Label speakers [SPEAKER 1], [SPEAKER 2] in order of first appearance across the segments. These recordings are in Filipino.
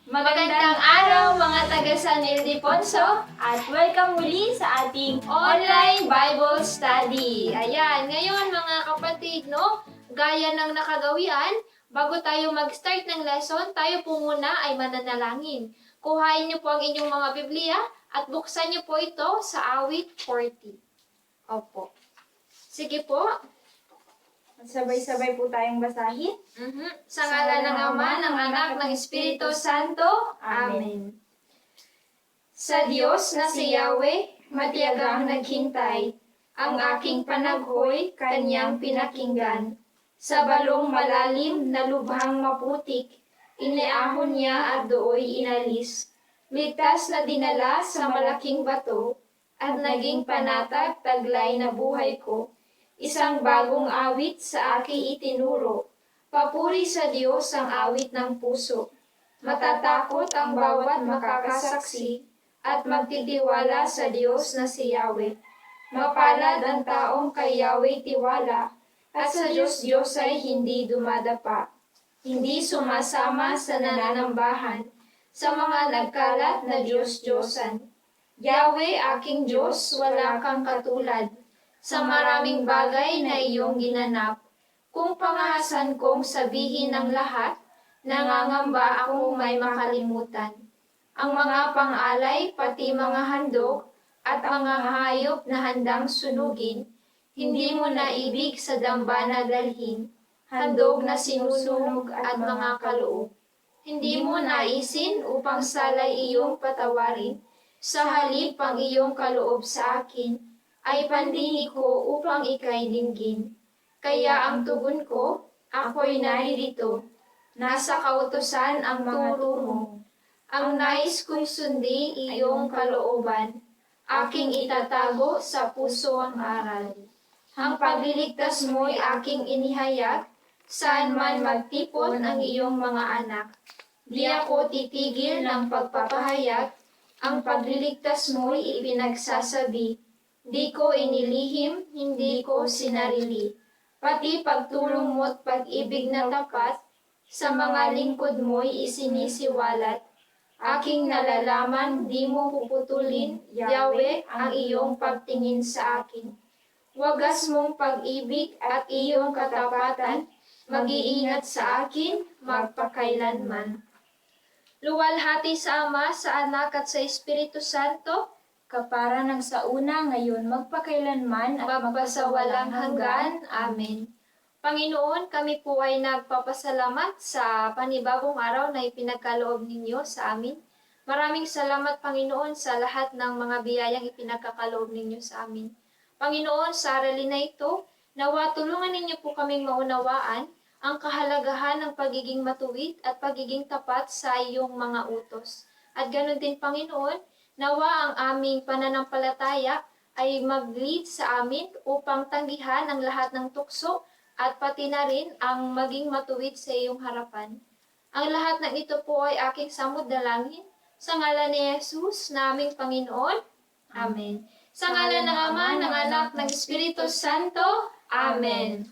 [SPEAKER 1] Magandang araw mga taga San Ildefonso at welcome muli sa ating online Bible study. Ayan, ngayon mga kapatid, no, gaya ng nakagawian, bago tayo mag-start ng lesson, tayo po muna ay mananalangin. Kuhain niyo po ang inyong mga Biblia at buksan niyo po ito sa awit 40. Opo. Sige po.
[SPEAKER 2] Sabay-sabay po tayong basahin.
[SPEAKER 1] Sa ngalan ng Ama, ng Anak, ng Espiritu Santo. Amen. Sa Diyos na si Yahweh, matiyagang naghintay, ang aking panaghoy, kanyang pinakinggan. Sa balong malalim na lubhang maputik, iniahon niya at dooy inalis. Ligtas na dinala sa malaking bato, at naging panatag taglay na buhay ko. Isang bagong awit sa aking itinuro. Papuri sa Diyos ang awit ng puso. Matatakot ang bawat makakasaksi at magtitiwala sa Diyos na si Yahweh. Mapalad ang taong kay Yahweh tiwala at sa Diyos ay hindi dumadapa. Hindi sumasama sa nananambahan sa mga nagkalat na Diyos-Diyosan. Yahweh aking Diyos, wala kang katulad. Sa maraming bagay na iyong ginanap, kung pangahasan kong sabihin ng lahat, nangangamba akong may makalimutan. Ang mga pang-alay, pati mga handog, at mga hayop na handang sunugin, hindi mo naibig sa dambana dalhin, handog na sinusunog at mga kaloob. Hindi mo naisin upang salay iyong patawarin, sa halip ang iyong kaloob sa akin, ay pandini ko upang ika'y dinggin. Kaya ang tugon ko, ako'y naririto. Nasa kautusan ang mga turo mo. Ang nais kong sundin iyong kalooban, aking itatago sa puso ang aral. Ang pagliligtas mo'y aking inihayag, saan man magtipon ang iyong mga anak. Di ako titigil ng pagpapahayag, ang pagliligtas mo'y ipinagsasabi. Di ko inilihim, hindi ko sinarili. Pati pagtulong mo't pag-ibig na tapat, sa mga lingkod mo'y isinisiwalat. Aking nalalaman, di mo puputulin, Yahweh, ang iyong pagtingin sa akin. Wagas mong pag-ibig at iyong katapatan, mag-iingat sa akin, magpakailanman. Luwalhati sa Ama, sa Anak at sa Espiritu Santo, kapara ng sa una, ngayon, magpakailanman at magpasawalang hanggan. Amen. Panginoon, kami po ay nagpapasalamat sa panibagong araw na ipinagkaloob ninyo sa amin. Maraming salamat, Panginoon, sa lahat ng mga biyayang ipinagkakaloob ninyo sa amin. Panginoon, sa aralin na ito, nawa tulungan ninyo po kaming maunawaan ang kahalagahan ng pagiging matuwid at pagiging tapat sa iyong mga utos. At ganun din, Panginoon, nawa ang aming pananampalataya ay mag-lead sa amin upang tanggihan ang lahat ng tukso at pati na rin ang maging matuwid sa iyong harapan. Ang lahat ng ito po ay aking samud dalangin sa ngalan ni Jesus na aming Panginoon. Amen. Sa ngalan ng Ama, ng Anak, ng Espiritu Santo. Amen.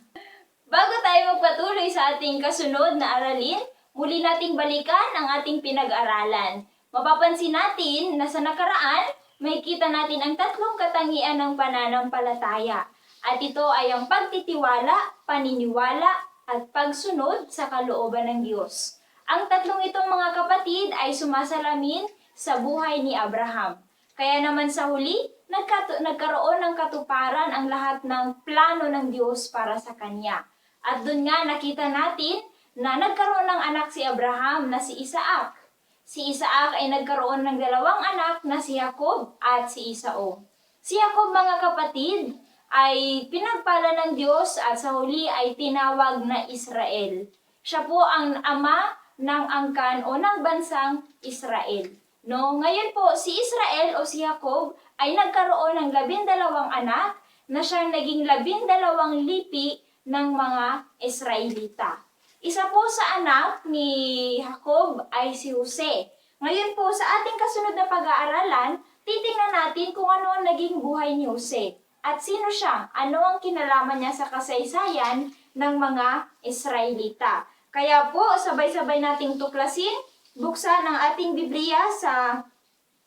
[SPEAKER 2] Bago tayo magpatuloy sa ating kasunod na aralin, muli nating balikan ang ating pinag-aralan. Mapapansin natin na sa nakaraan, may kita natin ang tatlong katangian ng pananampalataya. At ito ay ang pagtitiwala, paniniwala, at pagsunod sa kalooban ng Diyos. Ang tatlong itong mga kapatid ay sumasalamin sa buhay ni Abraham. Kaya naman sa huli, nagkaroon ng katuparan ang lahat ng plano ng Diyos para sa kanya. At doon nga nakita natin na nagkaroon ng anak si Abraham na si Isaac. Si Isaac ay nagkaroon ng dalawang anak na si Jacob at si Esau. Si Jacob, mga kapatid, ay pinagpala ng Diyos at sa huli ay tinawag na Israel. Siya po ang ama ng angkan o ng bansang Israel. No, ngayon po si Israel o si Jacob ay nagkaroon ng 12 anak na siyang naging 12 lipi ng mga Israelita. Isa po sa anak ni Jacob ay si Jose. Ngayon po sa ating kasunod na pag-aaralan, titingnan natin kung ano ang naging buhay ni Jose. At sino siya? Ano ang kinalaman niya sa kasaysayan ng mga Israelita? Kaya po, sabay-sabay nating tuklasin buksan ang ating Biblia sa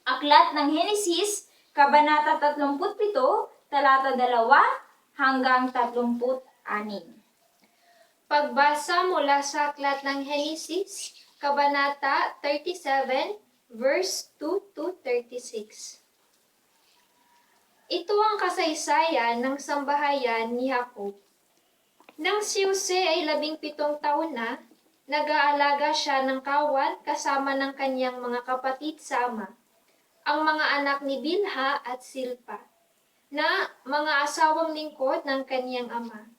[SPEAKER 2] Aklat ng Henesis, Kabanata 37, talata 2 hanggang 36.
[SPEAKER 1] Pagbasa mula sa Aklat ng Henesis, Kabanata 37, verse 2 to 36. Ito ang kasaysayan ng sambahayan ni Jacob. Nang si Jose ay 17 taon na, nag-aalaga siya ng kawan kasama ng kanyang mga kapatid sa ama, ang mga anak ni Bilha at Silpa, na mga asawang lingkod ng kanyang ama.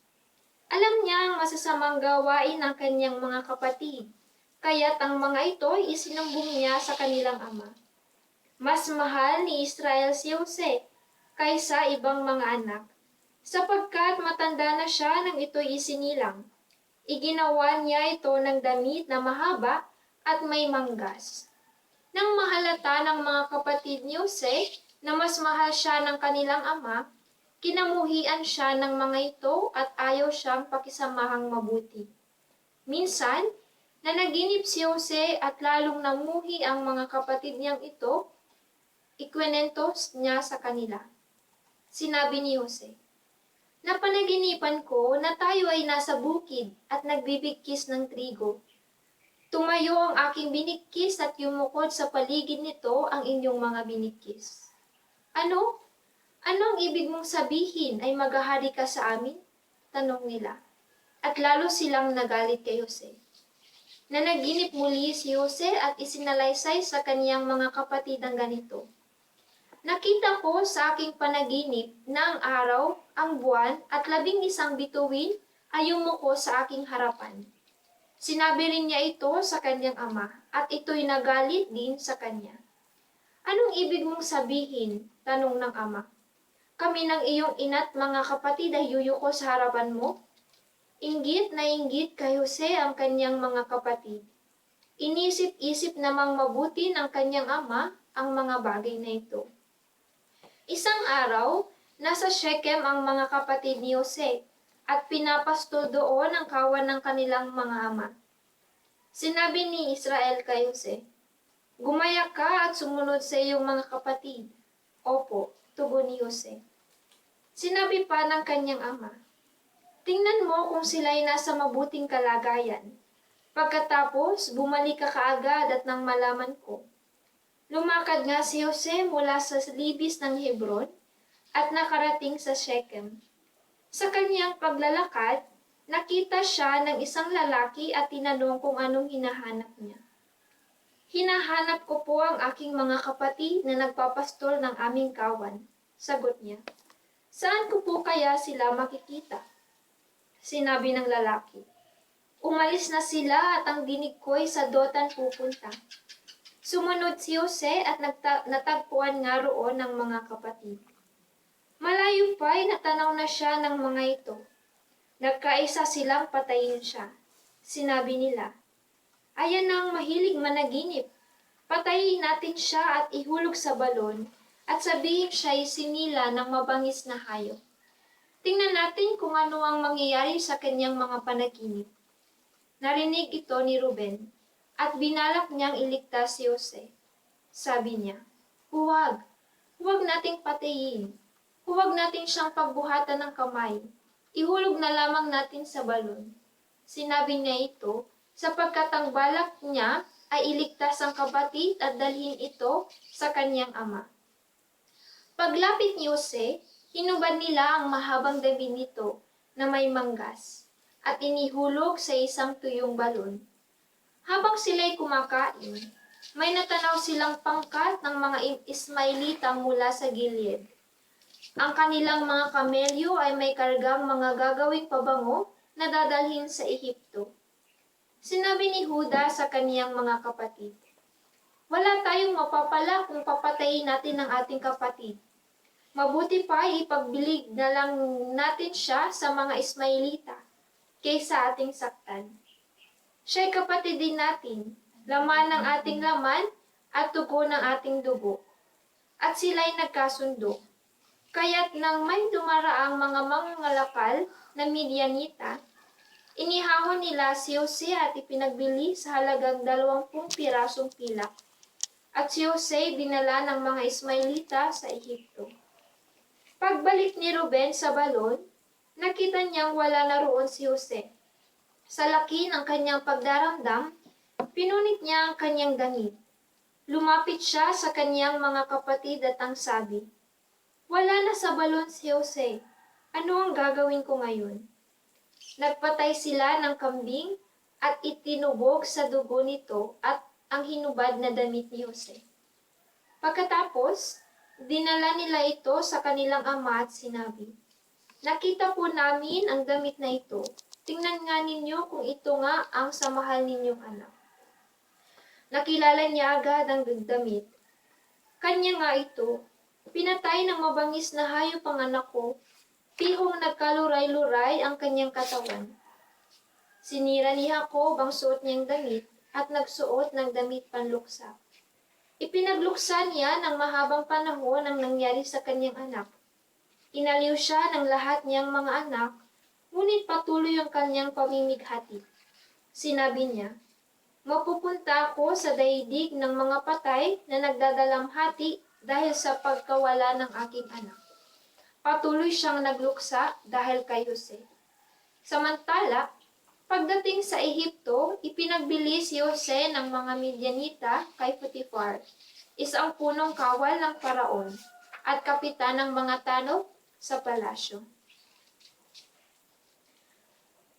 [SPEAKER 1] Alam niya ang masasamang gawain ng kanyang mga kapatid, kaya't ang mga ito ay isinumbong niya sa kanilang ama. Mas mahal ni Israel si Jose kaysa ibang mga anak, sapagkat matanda na siya nang ito'y isinilang. Iginawa niya ito ng damit na mahaba at may manggas. Nang mahalata ng mga kapatid ni Jose na mas mahal siya ng kanilang ama, kinamuhian siya ng mga ito at ayaw siyang pakisamahang mabuti. Minsan, nanaginip si Jose at lalong namuhi ang mga kapatid niyang ito, ikwenentos niya sa kanila. Sinabi ni Jose, "Napanaginipan ko na tayo ay nasa bukid at nagbibigkis ng trigo. Tumayo ang aking binikis at yumukod sa paligid nito ang inyong mga binikis." "Ano? Anong ibig mong sabihin ay maghahari ka sa amin?" tanong nila. At lalo silang nagalit kay Jose. Nanaginip muli si Jose at isinalaysay sa kaniyang mga kapatid ang ganito. "Nakita ko sa aking panaginip na ang araw, ang buwan at 11 bituin ay yumuko sa aking harapan." Sinabi rin niya ito sa kanyang ama at ito'y nagalit din sa kanya. "Anong ibig mong sabihin?" tanong ng ama. "Kami ng iyong ina't mga kapatid ay yuyuko sa harapan mo?" Inggit na inggit kay Jose ang kanyang mga kapatid. Inisip-isip namang mabuti ng kanyang ama ang mga bagay na ito. Isang araw, nasa Shechem ang mga kapatid ni Jose at pinapastol doon ang kawan ng kanilang mga ama. Sinabi ni Israel kay Jose, "Gumaya ka at sumunod sa iyong mga kapatid." "Opo," tugon ni Jose. Sinabi pa ng kanyang ama, "Tingnan mo kung sila'y nasa mabuting kalagayan. Pagkatapos, bumalik ka kaagad at nang malaman ko." Lumakad nga si Jose mula sa libis ng Hebron at nakarating sa Shechem. Sa kanyang paglalakad, nakita siya ng isang lalaki at tinanong kung anong hinahanap niya. "Hinahanap ko po ang aking mga kapatid na nagpapastol ng aming kawan," sagot niya. "Saan ko po kaya sila makikita?" Sinabi ng lalaki. "Umalis na sila at ang dinig ko'y sa Dotan pupunta." Sumunod si Jose at natagpuan nga roon ng mga kapatid. Malayo pa'y natanaw na siya ng mga ito. Nagkaisa silang patayin siya. Sinabi nila, "Ayan na ang mahilig managinip. Patayin natin siya at ihulog sa balon at sabihin siya'y sinila ng mabangis na hayop. Tingnan natin kung ano ang mangyayari sa kanyang mga panaginip." Narinig ito ni Ruben at binalak niyang iligtas si Jose. Sabi niya, Huwag nating patayin. Huwag natin siyang pagbuhatan ng kamay. Ihulog na lamang natin sa balon." Sinabi niya ito sapagkat ang balak niya ay iligtas ang kapatid at dalhin ito sa kanyang ama. Paglapit ni Jose, hinubad nila ang mahabang damit nito na may manggas at inihulog sa isang tuyong balon. Habang sila'y kumakain, may natanaw silang pangkat ng mga Ismailita mula sa Gilead. Ang kanilang mga kamelyo ay may kargang mga gagawing pabango na dadalhin sa Ehipto. Sinabi ni Huda sa kaniyang mga kapatid, "Wala tayong mapapala kung papatayin natin ang ating kapatid. Mabuti pa ipagbilig na lang natin siya sa mga Ismailita kaysa ating saktan. Siya'y kapatid din natin, laman ng ating laman at dugo ng ating dugo." At sila'y nagkasundo. Kaya't nang may dumaraang mga mangangalakal na Midianita, Inihahon nila si Jose at ipinagbili sa halagang 20 pirasong pilak. At si Jose dinala ng mga Ismailita sa Ehipto. Pagbalik ni Ruben sa balon, nakita niyang wala na roon si Jose. Sa laki ng kanyang pagdaramdam, pinunit niya ang kanyang damit. Lumapit siya sa kanyang mga kapatid at ang sabi, "Wala na sa balon si Jose. Ano ang gagawin ko ngayon?" Nagpatay sila ng kambing at itinubog sa dugo nito at ang hinubad na damit ni Jose. Pagkatapos, dinala nila ito sa kanilang ama at sinabi, "Nakita po namin ang damit na ito. Tingnan nga ninyo kung ito nga ang sa mahal ninyong anak." Nakilala niya agad ang damit. Kanya nga ito. Pinatay ng mabangis na hayop ang anak ko. Pihong nagkaluray-luray ang kanyang katawan. Sinira ni Jacob ang suot niyang damit at nagsuot ng damit panluksa. Ipinagluksa niya ng mahabang panahon ang nangyari sa kanyang anak. Inaliw siya ng lahat niyang mga anak, ngunit patuloy ang kanyang pamimighati. Sinabi niya, "Mapupunta ako sa daigdig ng mga patay na nagdadalamhati dahil sa pagkawala ng aking anak." Patuloy siyang nagluksa dahil kay Jose. Samantala, pagdating sa Ehipto, ipinagbili si Jose ng mga Midianita kay Potifar, isang punong kawal ng Paraon, at kapitan ng mga tanod sa palasyo.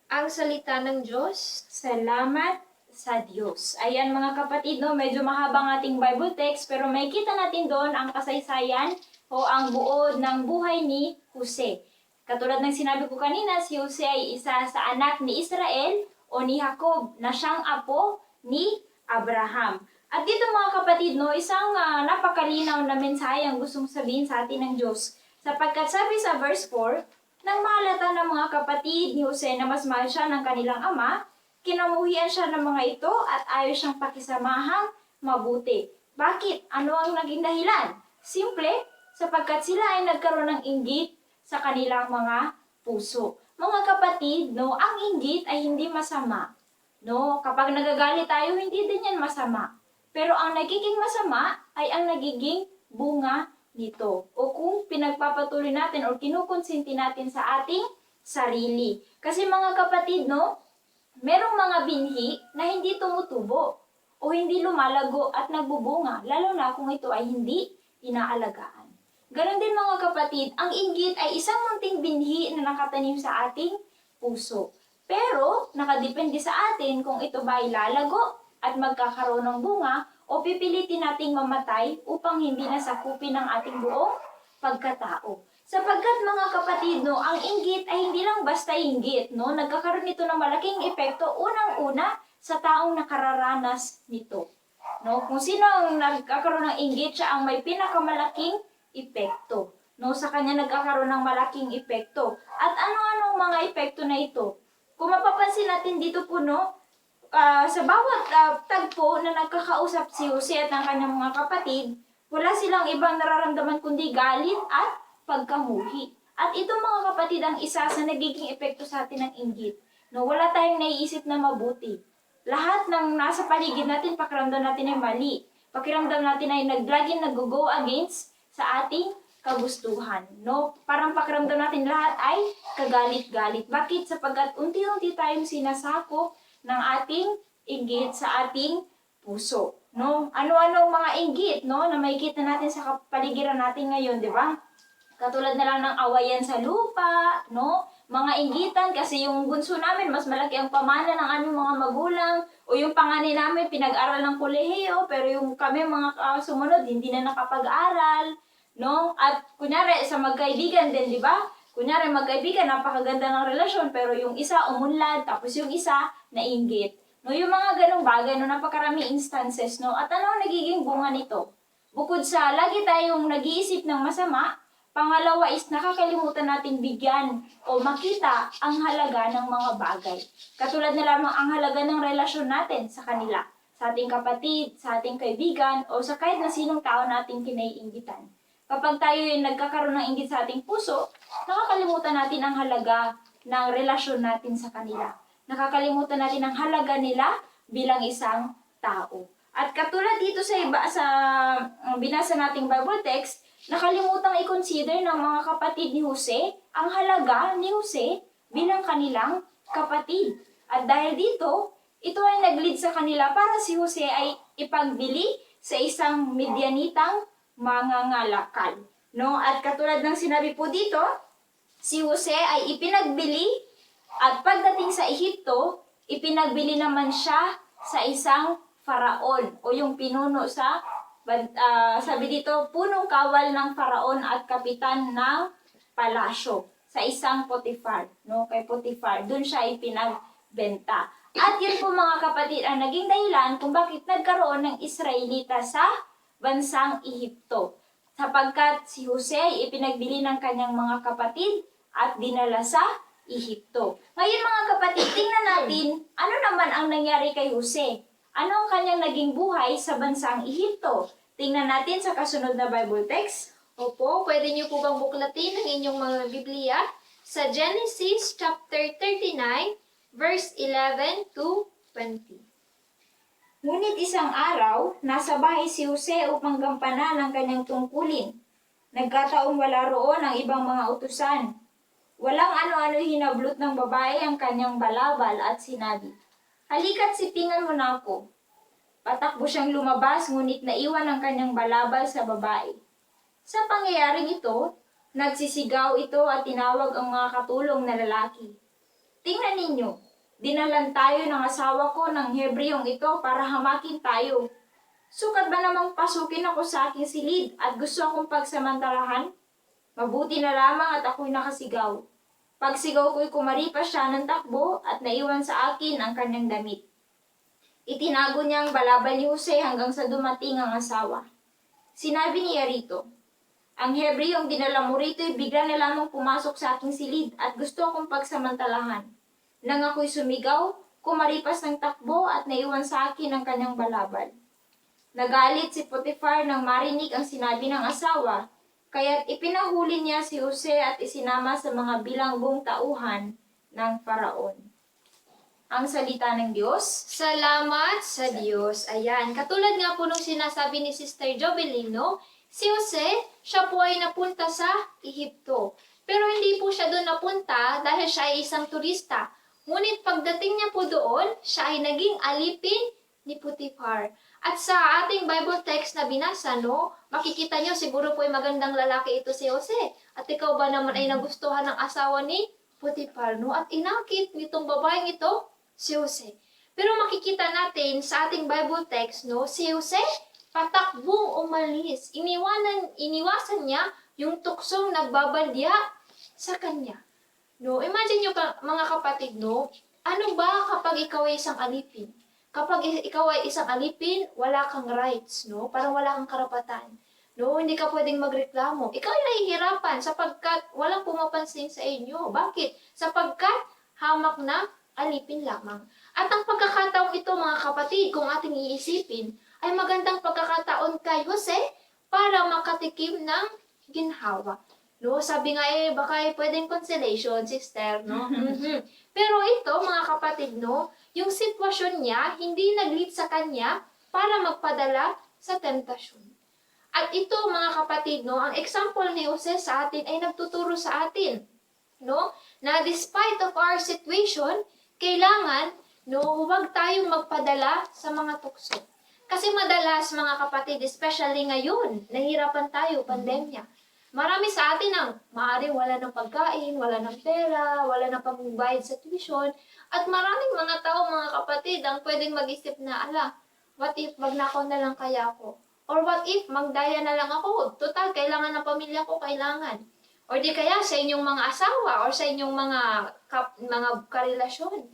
[SPEAKER 1] Ang salita ng Diyos.
[SPEAKER 2] Salamat sa Diyos. Ayan mga kapatid, no, medyo mahabang ating Bible text, pero may kita natin doon ang kasaysayan o ang buod ng buhay ni Jose. Katulad ng sinabi ko kanina, si Jose ay isa sa anak ni Israel o ni Jacob na siyang apo ni Abraham. At dito mga kapatid, no, isang napakalinaw na mensahe ang gustong sabihin sa atin ng Diyos. Sapagkat sabi sa verse 4, nang mahalata ng mga kapatid ni Jose na mas mahal siya ng kanilang ama, kinamuhian siya ng mga ito at ayaw siyang pakisamahang mabuti. Bakit? Ano ang naging dahilan? Simple, sapagkat sila ay nagkaroon ng inggit sa kanilang mga puso. Mga kapatid, no, ang inggit ay hindi masama. No, kapag nagagalit tayo, hindi din yan masama. Pero ang nagiging masama ay ang nagiging bunga nito. O kung pinagpapatuloy natin o kinukonsinti natin sa ating sarili. Kasi mga kapatid, no, merong mga binhi na hindi tumutubo o hindi lumalago at nagbubunga, lalo na kung ito ay hindi inaalagaan. Ganon din mga kapatid, ang inggit ay isang munting binhi na nakatanim sa ating puso. Pero, nakadepende sa atin kung ito ba ay lalago at magkakaroon ng bunga o pipilitin nating mamatay upang hindi nasakupin ng ating buong pagkatao. Sapagkat mga kapatid, no, ang inggit ay hindi lang basta inggit, no? Nagkakaroon nito ng malaking epekto unang-una sa taong nakararanas nito. No, kung sino ang nagkakaroon ng inggit, siya ang may pinakamalaking epekto. No, sa kanya nagkakaroon ng malaking epekto. At ano-anong mga epekto na ito? Kung mapapansin natin dito po, no, sa bawat tagpo na nagkakausap si Jose at ang kanyang mga kapatid, wala silang ibang nararamdaman kundi galit at pagkamuhi. At ito mga kapatid ang isa sa nagiging epekto sa atin ng inggit. No, wala tayong naiisip na mabuti. Lahat ng nasa paligid natin, pakiramdam natin ay mali. Pakiramdam natin ay laging nag-go against sa ating kagustuhan. No? Parang pakiramdam natin lahat ay kagalit-galit. Bakit? Sapagkat unti-unti tayong sinasakop ng ating inggit sa ating puso. No? Ano-ano mga inggit, no, na makikita natin sa kapaligiran natin ngayon, di ba? Katulad na lang ng awayan sa lupa, no? Mga inggitan kasi yung bunso namin mas malaki ang pamana ng aming mga magulang o yung panganay namin pinag-aral ng kolehiyo pero yung kami mga sumunod hindi na nakapag-aral, no? At kunyari sa magkaibigan din, di ba? Kunyari magkaibigan, napakaganda ng relasyon pero yung isa umunlad tapos yung isa nainggit. No, yung mga ganong bagay, no, napakaraming instances, no? At ano ang nagiging bunga nito? Bukod sa lagi tayong nag-iisip ng masama, pangalawa is nakakalimutan nating bigyan o makita ang halaga ng mga bagay. Katulad na lamang ang halaga ng relasyon natin sa kanila, sa ating kapatid, sa ating kaibigan, o sa kahit na sinong tao nating kinaiinggitan. Kapag tayo yung nagkakaroon ng inggit sa ating puso, nakakalimutan natin ang halaga ng relasyon natin sa kanila. nakakalimutan natin ang halaga nila bilang isang tao. At katulad dito sa iba sa binasa nating Bible text, nakalimutang i-consider ng mga kapatid ni Jose ang halaga ni Jose bilang kanilang kapatid. At dahil dito, ito ay nag-lead sa kanila para si Jose ay ipagbili sa isang Midianitang mangangalakal. No? At katulad ng sinabi po dito, si Jose ay ipinagbili at pagdating sa Ehipto, ipinagbili naman siya sa isang faraon o yung pinuno sa sabi dito, punong kawal ng faraon at kapitan ng palasyo sa isang Potifar, no? Kay Potifar, doon siya ipinagbenta. At yun po mga kapatid ang naging dahilan kung bakit nagkaroon ng Israelita sa bansang Ehipto. Sapagkat si Jose ay ipinagbili ng kanyang mga kapatid at dinala sa Ehipto. Ngayon mga kapatid, tingnan natin ano naman ang nangyari kay Jose. Ano ang kanyang naging buhay sa bansang Ehipto? Tingnan natin sa kasunod na Bible text.
[SPEAKER 1] Opo, pwede niyo po bang buklatin ang inyong mga Biblia sa Genesis chapter 39, verse 11 to 20.
[SPEAKER 2] Ngunit isang araw, nasa bahay si Jose upang gampanan ang kanyang tungkulin. Nagkataong wala roon ang ibang mga utusan. Walang ano-ano hinablot ng babae ang kanyang balabal at sinabi, "Halika't sipingan mo na ako." Patakbo siyang lumabas ngunit naiwan ang kanyang balabal sa babae. Sa pangyayaring ito, nagsisigaw ito at tinawag ang mga katulong na lalaki. "Tingnan ninyo, dinalan tayo ng asawa ko ng Hebreyong ito para hamakin tayo. Sukat ba namang pasukin ako sa aking silid at gusto akong pagsamantalahan? Mabuti na lamang at ako'y nakasigaw. Pagsigaw ko'y kumaripas siya ng takbo at naiwan sa akin ang kanyang damit." Itinago niya ang balabal ni Jose hanggang sa dumating ang asawa. Sinabi niya rito, "Ang Hebreyong dinala mo rito ay bigla na lamang pumasok sa aking silid at gusto akong pagsamantalahan. Nang ako'y sumigaw, kumaripas ng takbo at naiwan sa akin ang kanyang balabal." Nagalit si Potifar nang marinig ang sinabi ng asawa, kaya't ipinahuli niya si Jose at isinama sa mga bilangbong tauhan ng Faraon. Ang salita ng Diyos.
[SPEAKER 1] Salamat sa Diyos. Ayan, katulad nga po nung sinasabi ni Sister Jovelyn, no? Si Jose, siya po ay napunta sa Ehipto. Pero hindi po siya doon napunta dahil siya ay isang turista. Ngunit pagdating niya po doon, siya ay naging alipin ni Potifar. At sa ating Bible text na binasa, no, makikita niyo siguro po ay magandang lalaki ito si Jose. At ikaw ba naman ay nagustuhan ng asawa ni Potifar, no? At inakit nitong babaeng ito si Jose. Pero makikita natin sa ating Bible text, no, si Jose patakbong umalis. Iniwasan niya yung tuksong nagbabaldya sa kanya. No, imagine niyo mga kapatid, no, ano ba kapag ikaw ay isang alipin? Kapag ikaw ay isang alipin, wala kang rights, no? Parang wala kang karapatan. No, hindi ka pwedeng magreklamo. Ikaw ay nahihirapan sapagkat walang pumapansin sa inyo. Bakit? Sapagkat hamak na alipin lamang. At ang pagkakataong ito, mga kapatid, kung ating iisipin, ay magandang pagkakataon kay Jose para makatikim ng ginhawa. No, sabi nga baka pwedeng consolation, sister, no? Pero ito, mga kapatid, no, yung sitwasyon niya, hindi nag-lead sa kanya para magpadala sa tentasyon. At ito, mga kapatid, no, ang example ni Jose sa atin ay nagtuturo sa atin, no, na despite of our situation, kailangan, no, huwag tayong magpadala sa mga tukso. Kasi madalas, mga kapatid, especially ngayon, nahihirapan tayo, pandemya. Marami sa atin ang maaaring wala ng pagkain, wala ng pera, wala ng pagbayad sa tuition, at maraming mga tao, mga kapatid, ang pwedeng mag-isip na, what if magnakaw na lang kaya ako? Or what if magdaya na lang ako? Total, kailangan ng pamilya ko, kailangan. Or di kaya sa inyong mga asawa, or sa inyong mga karelasyon.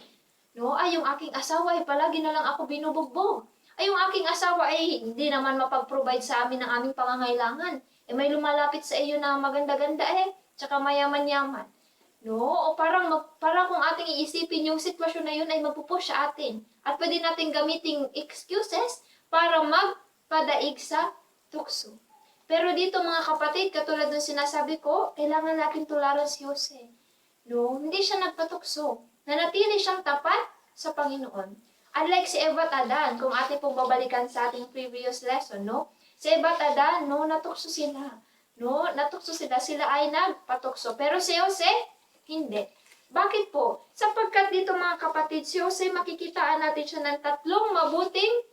[SPEAKER 1] No? Yung aking asawa ay palagi na lang ako binubugbog. Yung aking asawa ay hindi naman mapag-provide sa amin ng aming pangangailangan. May lumalapit sa iyo na maganda-ganda tsaka mayaman-yaman. No? O parang kung ating iisipin yung sitwasyon na yun ay magpupush sa atin. At pwede natin gamiting excuses para magpadaig sa tukso. Pero dito mga kapatid, katulad ng sinasabi ko, kailangan natin tularan si Jose. No? Hindi siya nagpatukso. Nanatili siyang tapat sa Panginoon. Unlike si Eva at Adan, kung ating pong babalikan sa ating previous lesson, no? Si Eva at Adan, no, natukso sila. No, natukso sila. Sila ay nagpatukso. Pero si Jose, hindi. Bakit po? Sapagkat dito mga kapatid, si Jose makikitaan natin siya ng tatlong mabuting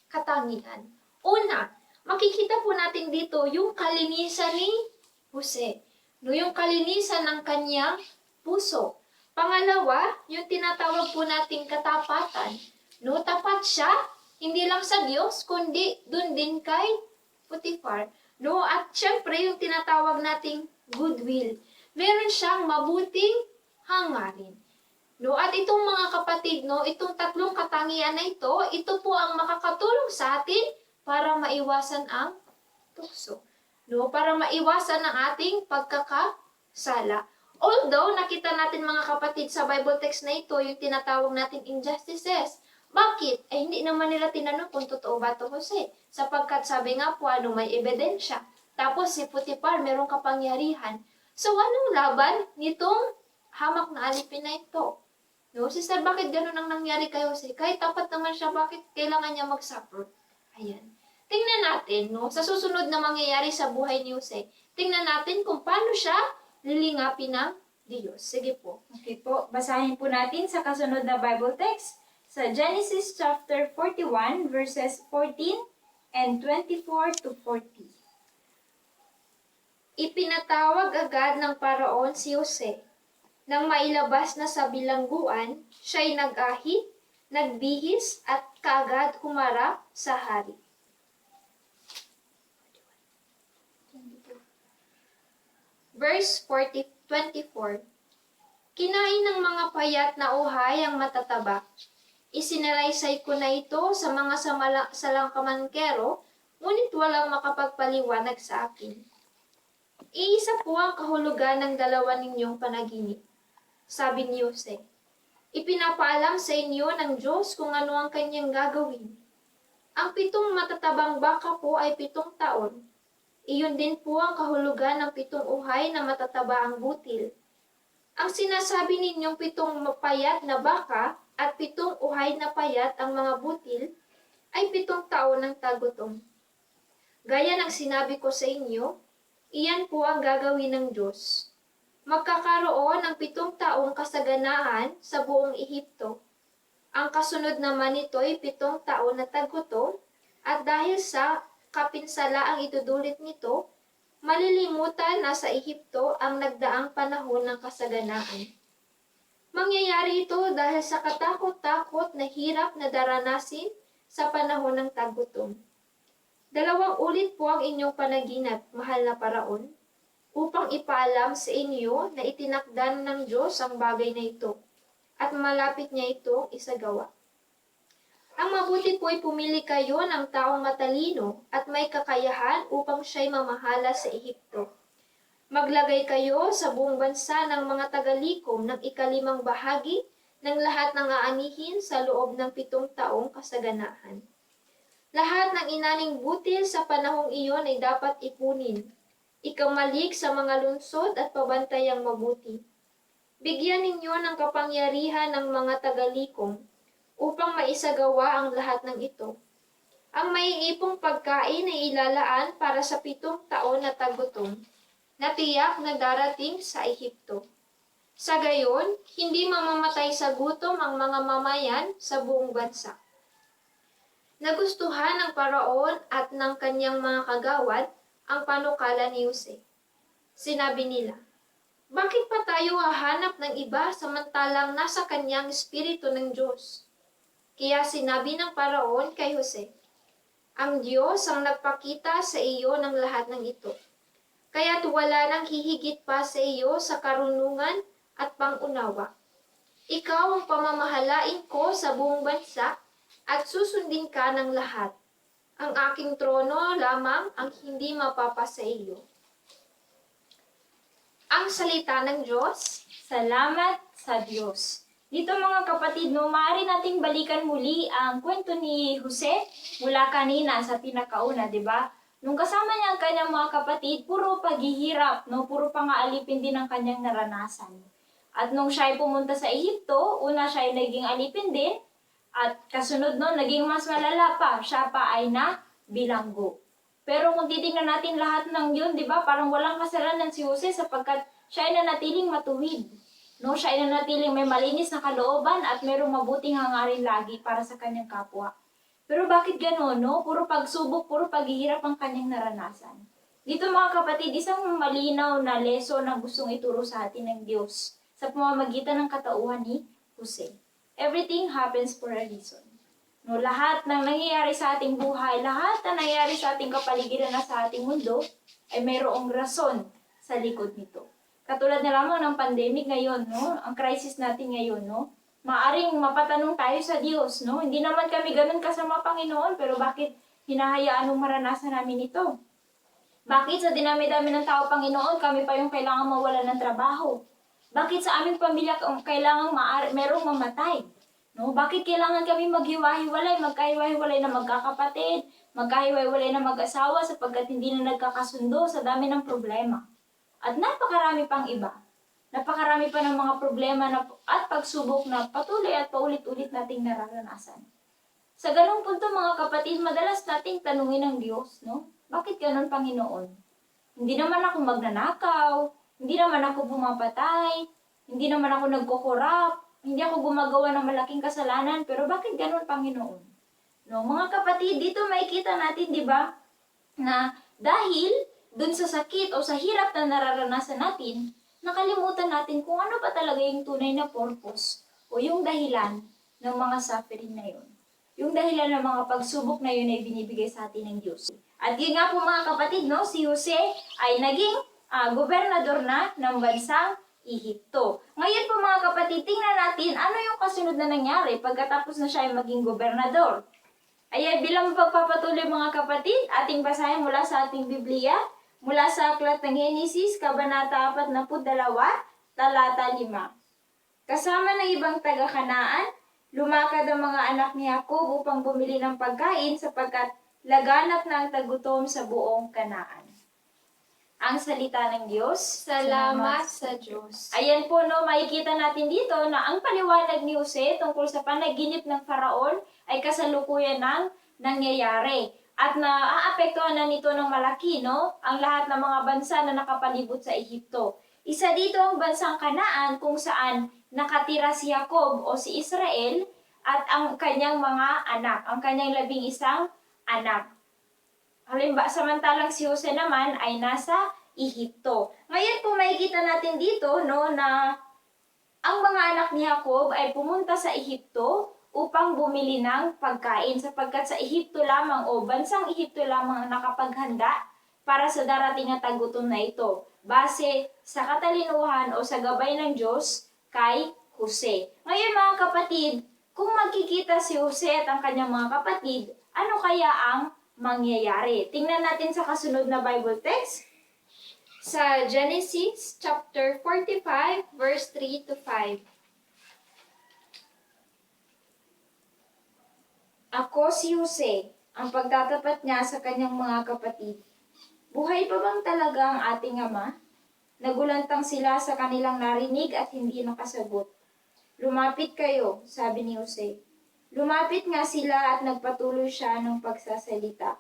[SPEAKER 1] katangian. Una, makikita po natin dito yung kalinisan ni Jose. No, yung kalinisan ng kanyang puso. Pangalawa, yung tinatawag po nating katapatan. No, tapat siya, hindi lang sa Diyos, kundi dun din kay Potiphar. No, at syempre, yung tinatawag nating goodwill. Meron siyang mabuting hangarin. No, at itong mga kapatid, no, itong tatlong katangian na ito po ang makakatulong sa atin para maiwasan ang tukso. No, para maiwasan ang ating pagkakasala. Although, nakita natin mga kapatid sa Bible text na ito, yung tinatawag natin injustices. Bakit? Eh, hindi naman nila tinanong kung totoo ba ito, Jose. Sapagkat sabi nga po, may ebidensya. Tapos si Potiphar, merong kapangyarihan. So, anong laban nitong hamak na alipin na ito? No, sister, bakit ganun ang nangyari kay Jose? Kahit tapat naman siya, bakit kailangan niya mag-suffer? Ayan. Tingnan natin, no, sa susunod na mangyayari sa buhay ni Jose, tingnan natin kung paano siya lilingapin ng Diyos. Sige po.
[SPEAKER 2] Okay po, basahin po natin sa kasunod na Bible text sa Genesis chapter 41 verses 14 and 24 to 40.
[SPEAKER 1] Ipinatawag agad ng Paraon si Jose. Nang mailabas na sa bilangguan, siya'y nag-ahit, nagbihis at kaagad humarap sa hari. Verse 24. Kinain ng mga payat na uhay ang matataba. Isinalaysay ko na ito sa mga salangkamangkero, ngunit walang makapagpaliwanag sa akin. Iisa po ang kahulugan ng dalawa ninyong panaginip. Sabi ni Jose, ipinapaalam sa inyo ng Diyos kung ano ang kanyang gagawin. Ang 7 matatabang baka po ay 7 taon. Iyon din po ang kahulugan ng 7 uhay na matataba ang butil. Ang sinasabi ninyong 7 payat na baka at 7 uhay na payat ang mga butil ay 7 taon ng tagutom. Gaya ng sinabi ko sa inyo, iyan po ang gagawin ng Diyos. Magkakaroon ng 7 taong kasaganaan sa buong Ehipto. Ang kasunod naman nito ay 7 taon na tagutom at dahil sa kapinsala ang idudulot nito, malilimutan na sa Ehipto ang nagdaang panahon ng kasaganaan. Mangyayari ito dahil sa katakot-takot na hirap na daranasin sa panahon ng tagutom. 2 ulit po ang inyong panaginip, mahal na Paraon, upang ipaalam sa inyo na itinakda ng Diyos ang bagay na ito, at malapit niya itong isagawa. Ang mabuti po ay pumili kayo ng taong matalino at may kakayahan upang siya'y mamahala sa Ehipto. Maglagay kayo sa buong bansa ng mga tagalikom ng 5 bahagi ng lahat ng aanihin sa loob ng 7 taong kasaganaan. Lahat ng inaning butil sa panahong iyon ay dapat ipunin. Ikamalig sa mga lungsod at pabantayang mabuti. Bigyan ninyo ng kapangyarihan ng mga tagalikom upang maisagawa ang lahat ng ito. Ang maiipong pagkain ay ilalaan para sa 7 taon na tagutom, na tiyak na darating sa Ehipto. Sa gayon, hindi mamamatay sa gutom ang mga mamayan sa buong bansa. Nagustuhan ng Paraon at ng kanyang mga kagawad ang panukala ni Jose. Sinabi nila, bakit pa tayo hahanap ng iba samantalang nasa kanyang espiritu ng Diyos? Kaya sinabi ng Paraon kay Jose, ang Diyos ang nagpakita sa iyo ng lahat ng ito. Kaya't wala nang hihigit pa sa iyo sa karunungan at pangunawa. Ikaw ang pamamahalain ko sa buong bansa at susundin ka ng lahat. Ang aking trono lamang ang hindi mapapasa iyo. Ang salita ng Diyos.
[SPEAKER 2] Salamat sa Diyos. Dito mga kapatid, no, maaari nating balikan muli ang kwento ni Jose mula kanina sa pinakauna, di ba? Nung kasama niya ang kanyang mga kapatid, puro paghihirap, no, puro pangaalipin din ang kanyang naranasan. At nung siya ay pumunta sa Ehipto, una siya ay naging alipin din, at kasunod nun, naging mas malala pa, siya pa ay na bilanggo. Pero kung titingnan natin lahat ng yun, di ba, parang walang kasalanan si Jose sapagkat siya ay nanatiling matuwid. No, siya ay nanatiling may malinis na kalooban at mayroong mabuting hangarin lagi para sa kanyang kapwa. Pero bakit gano'n, no? Puro pagsubok, puro paghihirap ang kanyang naranasan. Dito mga kapatid, isang malinaw na lesson na gustong ituro sa atin ng Diyos sa pamamagitan ng katauhan ni Jose. Everything happens for a reason. No, lahat ng nangyayari sa ating buhay, lahat na nangyayari sa ating kapaligiran na sa ating mundo, ay mayroong rason sa likod nito. Katulad na lamang ng pandemic ngayon, no? Ang crisis natin ngayon, no? Maaring mapatanong tayo sa Diyos, no? Hindi naman kami ganun kasama Panginoon, pero bakit hinahayaan mong maranasan namin ito? Bakit sa dinami-dami ng tao, Panginoon, kami pa yung kailangan mawala ng trabaho? Bakit sa aming pamilya kailangan merong mamatay? No? Bakit kailangan kami maghiwa-hiwalay, magkahiwa-hiwalay na magkakapatid, magkahiwa-hiwalay na mag-asawa sapagkat hindi na nagkakasundo sa dami ng problema? At napakarami pang iba. Napakarami pa ng mga problema at pagsubok na patuloy at paulit-ulit nating nararanasan. Sa ganung punto mga kapatid, madalas nating tanungin ng Diyos, no? Bakit ganun, Panginoon? Hindi naman ako magnanakaw, hindi naman ako pumapatay, hindi naman ako nagkukurap, hindi ako gumagawa ng malaking kasalanan, pero bakit ganun, Panginoon? No, mga kapatid, dito makikita natin, di ba, na dahil dun sa sakit o sa hirap na nararanasan natin, nakalimutan natin kung ano pa talaga yung tunay na purpose o yung dahilan ng mga suffering na yun. Yung dahilan ng mga pagsubok na yun ay binibigay sa atin ng Diyos. At yun nga po mga kapatid, no, si Jose ay naging gobernador na ng bansang Ehipto. Ngayon po mga kapatid, tingnan natin ano yung kasunod na nangyari pagkatapos na siya ay maging gobernador. Ay bilang pagpapatuloy mga kapatid, ating basahin mula sa ating Biblia, mula sa Aklat ng Henesis, Kabanata 42, Talata 5. Kasama ng ibang taga-Kanaan, lumakad ang mga anak ni Jacob upang bumili ng pagkain sapagkat laganap na ang tagutom sa buong Kanaan. Ang salita ng Diyos.
[SPEAKER 1] Salamat sa Diyos.
[SPEAKER 2] Ayan po, no, makikita natin dito na ang paliwanag ni Jose tungkol sa panaginip ng Faraon ay kasalukuyan ng nangyayari. At naaapektuhan na nito ng malaki, no, ang lahat ng mga bansa na nakapalibot sa Ehipto. Isa dito ang bansang Kanaan kung saan nakatira si Jacob o si Israel at ang kanyang mga anak, ang kanyang 11 anak. Halimbawa, samantalang si Jose naman ay nasa Ehipto. Ngayon po makikita natin dito, no, na ang mga anak ni Jacob ay pumunta sa Ehipto upang bumili ng pagkain sapagkat sa Ehipto lamang o bansang Ehipto lamang ang nakapaghanda para sa darating na tagutom na ito base sa katalinuhan o sa gabay ng Diyos kay Jose. Ngayon mga kapatid, kung magkikita si Jose at ang kanyang mga kapatid, ano kaya ang mangyayari? Tingnan natin sa kasunod na Bible text.
[SPEAKER 1] Sa Genesis chapter 45 verse 3 to 5.
[SPEAKER 2] Ako si Jose, ang pagtatapat niya sa kanyang mga kapatid. Buhay pa bang talaga ang ating ama? Nagulantang sila sa kanilang narinig at hindi nakasagot. Lumapit kayo, sabi ni Jose. Lumapit nga sila at nagpatuloy siya ng pagsasalita.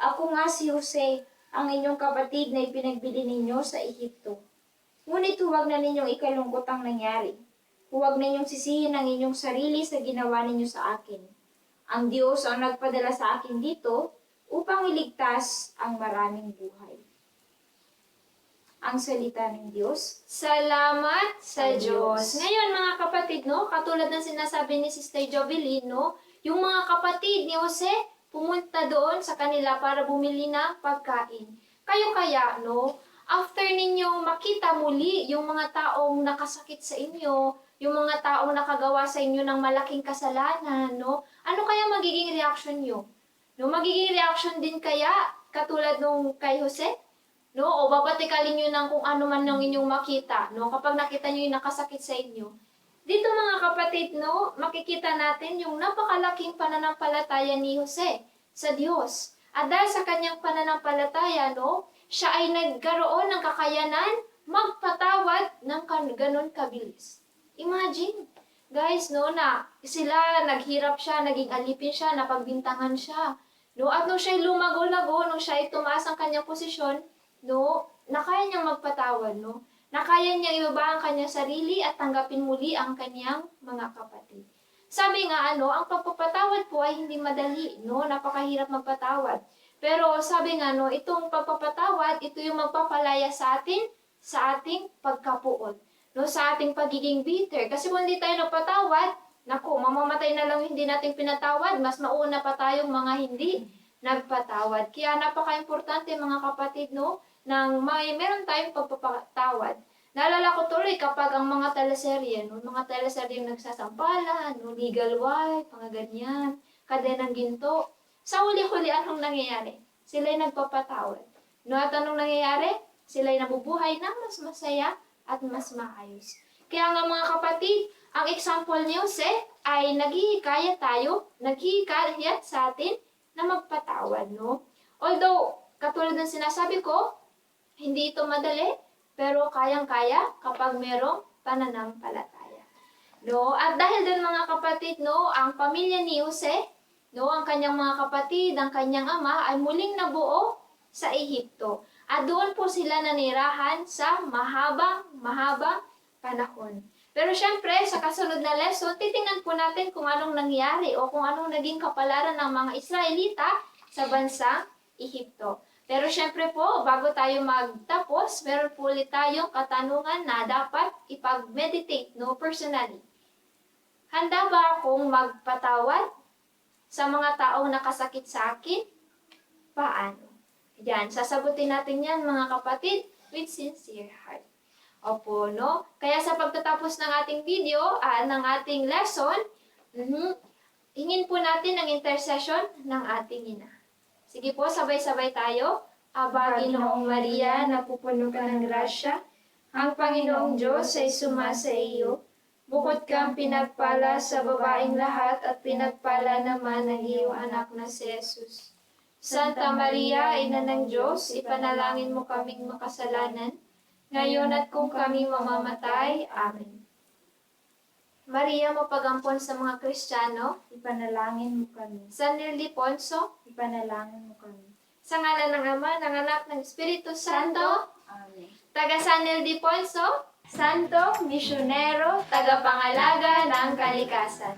[SPEAKER 2] Ako nga si Jose, ang inyong kapatid na ipinagbili ninyo sa Ehipto. Ngunit huwag na ninyong ikalungkot ang nangyari. Huwag ninyong sisihin ang inyong sarili sa ginawa ninyo sa akin. Ang Diyos ang nagpadala sa akin dito upang iligtas ang maraming buhay. Ang salita ng Diyos.
[SPEAKER 1] Salamat sa
[SPEAKER 2] Sa
[SPEAKER 1] Diyos.
[SPEAKER 2] Diyos.
[SPEAKER 1] Ngayon mga kapatid, no, katulad ng sinasabi ni Sister Jovelyn, no, yung mga kapatid ni Jose pumunta doon sa kanila para bumili ng pagkain. Kayo kaya, no, after ninyong makita muli yung mga taong nakasakit sa inyo, yung mga taong nakagawa sa inyo ng malaking kasalanan, no, ano kaya magiging reaction nyo? No, magiging reaction din kaya katulad nung kay Jose? No, o babatikalin nyo ng kung ano man ng inyong makita, no, kapag nakita nyo yung nakasakit sa inyo. Dito mga kapatid, no, makikita natin yung napakalaking pananampalataya ni Jose sa Diyos. At dahil sa kanyang pananampalataya, no, siya ay nagkaroon ng kakayanan magpatawad ng ganon kabilis. Imagine, guys, no, na sila, naghirap siya, naging alipin siya, napagbintangan siya. No, at nung siya'y lumago-lago, nung siya'y tumaas ang kanyang posisyon, no, nakaya niyang magpatawad, no? Nakaya niyang ibaba ang kanyang sarili at tanggapin muli ang kanyang mga kapatid. Sabi nga, ang pagpapatawad po ay hindi madali, no? Napakahirap magpatawad. Pero sabi nga, no, itong pagpapatawad, ito yung magpapalaya sa atin sa ating pagkapuot, no, sa ating pagiging bitter. Kasi kung hindi tayo nagpatawad, naku, mamamatay na lang hindi natin pinatawad, mas mauna pa tayong mga hindi nagpatawad. Kaya napaka-importante mga kapatid, no, nang meron tayong pagpapatawad. Naalala ko tuloy kapag ang mga teleserye, no, mga teleserye yung nagsasampalan, no, legal wife, mga ganyan, kadenang ginto. Sa huli-huli, anong nangyayari? Sila'y nagpapatawad. No, at anong nangyayari? Sila'y nabubuhay na mas masaya at mas maayos. Kaya nga mga kapatid, ang example ni Jose ay naghihikayat tayo, naghihikayat sa atin na magpatawad, no? Although, katulad ng sinasabi ko, hindi ito madali, pero kayang-kaya kapag merong pananampalataya. No? At dahil din mga kapatid, no, ang pamilya ni Jose, no, ang kanyang mga kapatid, ang kanyang ama ay muling nabuo sa Ehipto. At doon po sila nanirahan sa mahabang panahon. Pero syempre, sa kasunod na lesson, titingnan po natin kung anong nangyari o kung anong naging kapalaran ng mga Israelita sa bansang Ehipto. Pero syempre po, bago tayo magtapos, meron po ulit tayong katanungan na dapat ipag-meditate, no, personally. Handa ba akong magpatawad sa mga taong nakasakit sa akin? Paano? Yan, sasagutin natin yan mga kapatid with sincere heart. Opo, no? Kaya sa pagtatapos ng ating video, ng ating lesson, hingin po natin ang intercession ng ating ina. Sige po, sabay-sabay tayo. Aba, Ginoong Maria, napupuno ka ng grasya, ang Panginoong Diyos ay sumasa iyo. Bukod kang pinagpala sa babaeng lahat at pinagpala naman ang iyong anak na si Jesus. Santa Maria, Ina ng Diyos, ipanalangin mo kaming makasalanan, ngayon at kung kami mamamatay. Amen. Maria, mapagampon sa mga Kristiyano,
[SPEAKER 2] Ipanalangin mo kami.
[SPEAKER 1] San Ildefonso,
[SPEAKER 2] Ipanalangin mo kami.
[SPEAKER 1] sa ngalan ng Ama, ng Anak, ng Espiritu Santo,
[SPEAKER 2] Amen.
[SPEAKER 1] taga San Ildefonso, Santo, Misyonero, tagapangalaga ng kalikasan.